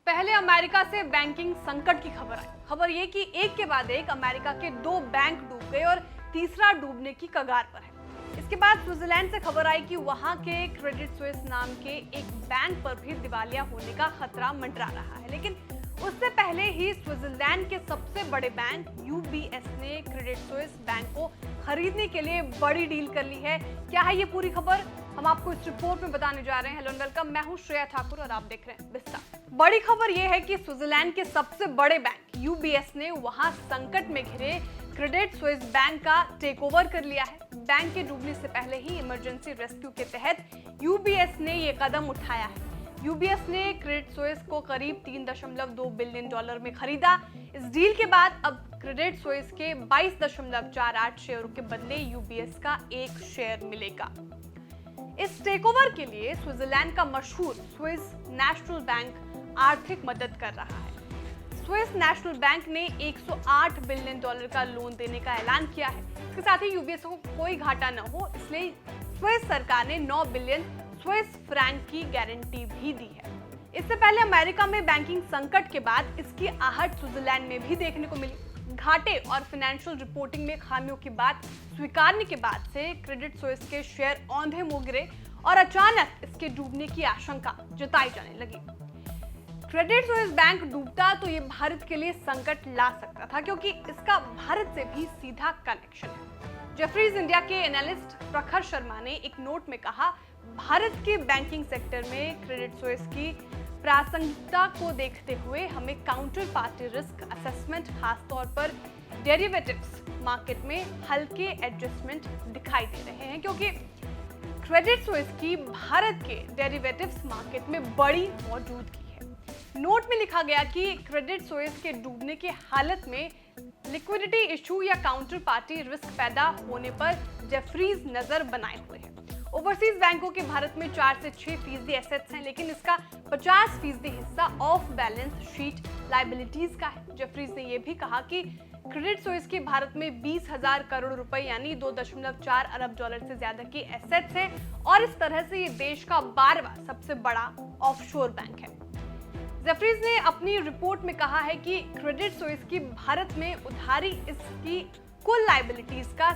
पहले अमेरिका से बैंकिंग संकट की खबर आई। खबर ये कि एक के बाद एक अमेरिका के 2 बैंक डूब गए और तीसरा डूबने की कगार पर है। इसके बाद स्विट्जरलैंड से खबर आई कि वहां के क्रेडिट स्विस नाम के एक बैंक पर भी दिवालिया होने का खतरा मंडरा रहा है। लेकिन उससे पहले ही स्विट्जरलैंड के सबसे बड़े बैंक यूबीएस ने क्रेडिट स्विस बैंक को खरीदने के लिए बड़ी डील कर ली है। क्या है ये पूरी खबर, हम आपको इस रिपोर्ट में बताने जा रहे हैं। हेलो एंड वेलकम, मैं हूं श्रेया ठाकुर और आप देख रहे हैं विस्तार। बड़ी खबर यह है कि स्विट्जरलैंड के सबसे बड़े बैंक यूबीएस ने वहां संकट में घिरे क्रेडिट स्विस बैंक का टेक ओवर कर लिया है। बैंक के डूबने से पहले ही इमरजेंसी रेस्क्यू के तहत यूबीएस ने ये कदम उठाया है। यूबीएस ने क्रेडिट स्विस को करीब $3.2 बिलियन में खरीदा। इस डील के बाद अब क्रेडिट स्विस के 22.48 शेयरों के बदले यूबीएस का 1 शेयर मिलेगा। इस टेकओवर के लिए स्विट्जरलैंड का मशहूर स्विस नेशनल बैंक आर्थिक मदद कर रहा है। स्विस नेशनल बैंक ने $108 बिलियन का लोन देने का ऐलान किया है। इसके साथ ही यूबीएस को कोई घाटा न हो, इसलिए स्विस सरकार ने 9 बिलियन स्विस फ्रैंक की गारंटी भी दी है। इससे पहले अमेरिका में बैंकिंग संकट के बाद इसकी आहट स्विट्जरलैंड में भी देखने को मिली। घाटे और फाइनेंशियल रिपोर्टिंग में खामियों की बात स्वीकारने के बाद से क्रेडिट स्विस के शेयर औंधे मुंह गिरे और अचानक इसके डूबने की आशंका जताई जाने लगी। क्रेडिट स्विस बैंक डूबता तो ये भारत के लिए संकट ला सकता था, क्योंकि इसका भारत से भी सीधा कनेक्शन है। जेफरीज इंडिया के एनालिस्ट प्रखर शर्मा ने एक नोट में कहा, भारत के बैंकिंग सेक्टर में क्रेडिट स्विस की प्रासंगिकता को देखते हुए हमें काउंटर पार्टी रिस्क असेसमेंट, खासतौर पर डेरिवेटिव्स मार्केट में हल्के एडजस्टमेंट दिखाई दे रहे हैं, क्योंकि क्रेडिट स्विस की भारत के डेरिवेटिव्स मार्केट में बड़ी मौजूदगी है। नोट में लिखा गया कि क्रेडिट स्विस के डूबने की हालत में लिक्विडिटी इशू या काउंटर पार्टी रिस्क पैदा होने पर जेफरीज नजर बनाए हुए हैं। ओवरसीज बैंकों के भारत में 4 से 6% एसेट्स हैं, लेकिन इसका 50% हिस्सा ऑफ बैलेंस शीट लायबिलिटीज का है। जेफरीज ने यह भी कहा कि क्रेडिट स्विस के भारत में 20,000 करोड़ रुपए यानी $2.4 अरब से ज्यादा की एसेट्स हैं और इस तरह से ये देश का 12वां सबसे बड़ा ऑफशोर बैंक है। जेफरीज ने अपनी रिपोर्ट में कहा है कि क्रेडिट स्विस की भारत में उधारी इसकी कुल लायबिलिटीज का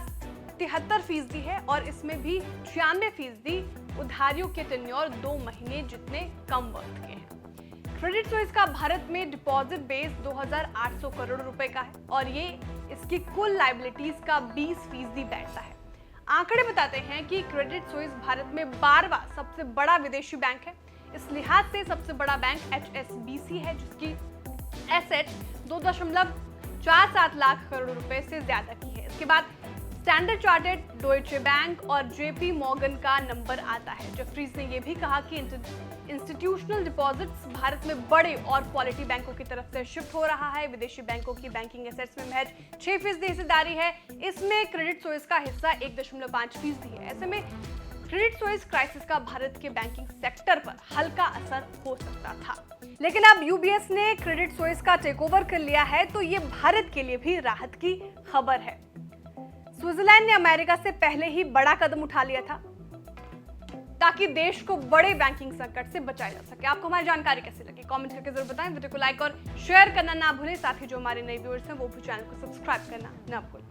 73% है और इसमें भी 96% उधारियों के टेन्योर 2 महीने जितने कम वक्त के हैं। क्रेडिट स्विस का भारत में डिपॉजिट बेस 2,800 करोड़ रुपए का है और ये इसकी कुल लायबिलिटीज का 20% बैठता है। आंकड़े बताते हैं कि क्रेडिट स्विस भारत में 12वां सबसे बड़ा विदेशी बैंक है। इस लिहाज से सबसे बड़ा बैंक HSBC है, जिसकी एसेट 2.47 लाख करोड़ रुपए से ज्यादा की है। इसके बाद स्टैंडर्ड चार्टर्ड, डॉयचे बैंक और जेपी मॉर्गन का नंबर आता है। जेफरीज ने यह भी कहा कि इंस्टीट्यूशनल डिपॉजिट्स भारत में बड़े और क्वालिटी बैंकों की तरफ से शिफ्ट हो रहा है। विदेशी बैंकों की बैंकिंग एसेट्स में महज 6% हिस्सेदारी है। इसमें क्रेडिट स्विस का हिस्सा 1.5% है। ऐसे में क्रेडिट स्विस क्राइसिस का भारत के बैंकिंग सेक्टर पर हल्का असर हो सकता था, लेकिन अब यूबीएस ने क्रेडिट स्विस का टेकओवर कर लिया है, तो ये भारत के लिए भी राहत की खबर है। स्विट्जरलैंड ने अमेरिका से पहले ही बड़ा कदम उठा लिया था ताकि देश को बड़े बैंकिंग संकट से बचाया जा सके। आपको हमारी जानकारी कैसी लगी, कमेंट करके जरूर बताएं। वीडियो को लाइक और शेयर करना ना भूलें। साथ ही जो हमारे नए व्यूअर्स हैं वो भी चैनल को सब्सक्राइब करना ना भूलें।